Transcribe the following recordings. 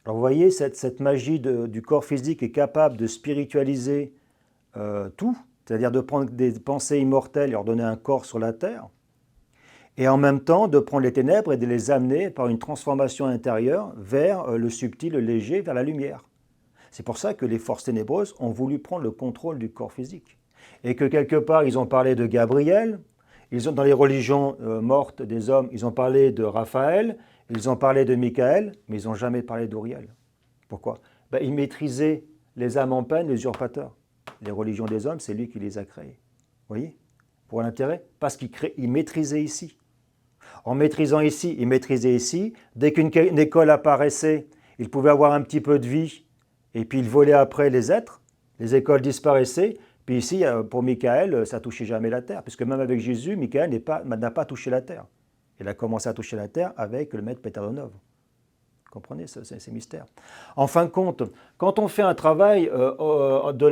Alors vous voyez, cette magie du corps physique est capable de spiritualiser tout, c'est-à-dire de prendre des pensées immortelles et leur donner un corps sur la terre, et en même temps de prendre les ténèbres et de les amener par une transformation intérieure vers le subtil, le léger, vers la lumière. C'est pour ça que les forces ténébreuses ont voulu prendre le contrôle du corps physique. Et que quelque part, ils ont parlé de Gabriel, dans les religions mortes des hommes, ils ont parlé de Raphaël, ils ont parlé de Michael, mais ils n'ont jamais parlé d'Uriel. Pourquoi? Ils maîtrisaient les âmes en peine, les usurpateurs. Les religions des hommes, c'est lui qui les a créées. Vous voyez? Pour l'intérêt, parce qu'il maîtrisait ici. En maîtrisant ici, il maîtrisait ici. Dès qu'une école apparaissait, il pouvait avoir un petit peu de vie, et puis il volait après les êtres. Les écoles disparaissaient. Puis ici, pour Michael, ça ne touchait jamais la terre, puisque même avec Jésus, Michael n'a pas touché la terre. Il a commencé à toucher la terre avec le maître Péternov. Vous comprenez ces mystères. En fin de compte, quand on fait un travail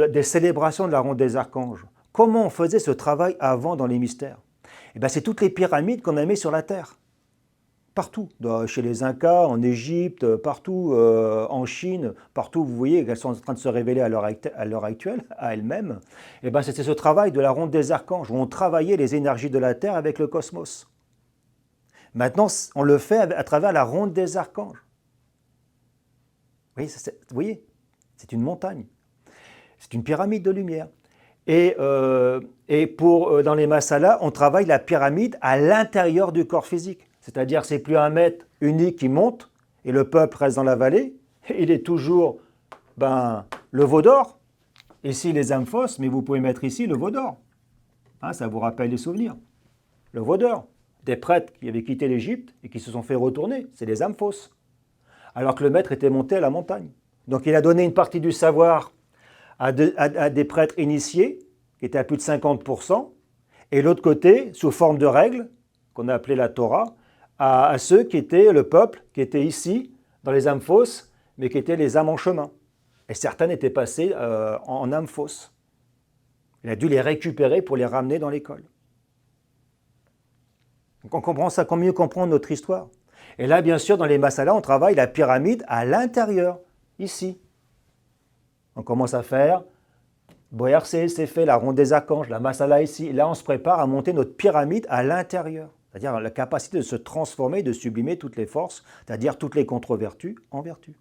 des célébrations de la ronde des archanges, comment on faisait ce travail avant dans les mystères? C'est toutes les pyramides qu'on a mis sur la terre. Partout, chez les Incas, en Égypte, partout, en Chine, partout, vous voyez qu'elles sont en train de se révéler à l'heure actuelle, à elles-mêmes. C'était ce travail de la ronde des archanges, où on travaillait les énergies de la Terre avec le cosmos. Maintenant, on le fait à travers la ronde des archanges. Vous voyez, c'est une montagne, c'est une pyramide de lumière. Et dans les masalas, on travaille la pyramide à l'intérieur du corps physique. C'est-à-dire que ce n'est plus un maître unique qui monte et le peuple reste dans la vallée. Il est toujours le veau d'or. Ici, les amphos, mais vous pouvez mettre ici le veau d'or. Ça vous rappelle les souvenirs. Le veau d'or. Des prêtres qui avaient quitté l'Égypte et qui se sont fait retourner, c'est les amphos. Alors que le maître était monté à la montagne. Donc il a donné une partie du savoir à des prêtres initiés, qui étaient à plus de 50%, et l'autre côté, sous forme de règles, qu'on a appelé la Torah, à ceux qui étaient le peuple, qui était ici, dans les amphos, mais qui étaient les âmes en chemin. Et certaines étaient passées en amphos. Il a dû les récupérer pour les ramener dans l'école. Donc on comprend ça, mieux comprendre notre histoire. Et là, bien sûr, dans les masalas, on travaille la pyramide à l'intérieur, ici. On commence à faire Boyarcé, c'est fait, la ronde des archanges, la masala ici. Et là, on se prépare à monter notre pyramide à l'intérieur. C'est-à-dire la capacité de se transformer, de sublimer toutes les forces, c'est-à-dire toutes les contre-vertus en vertus.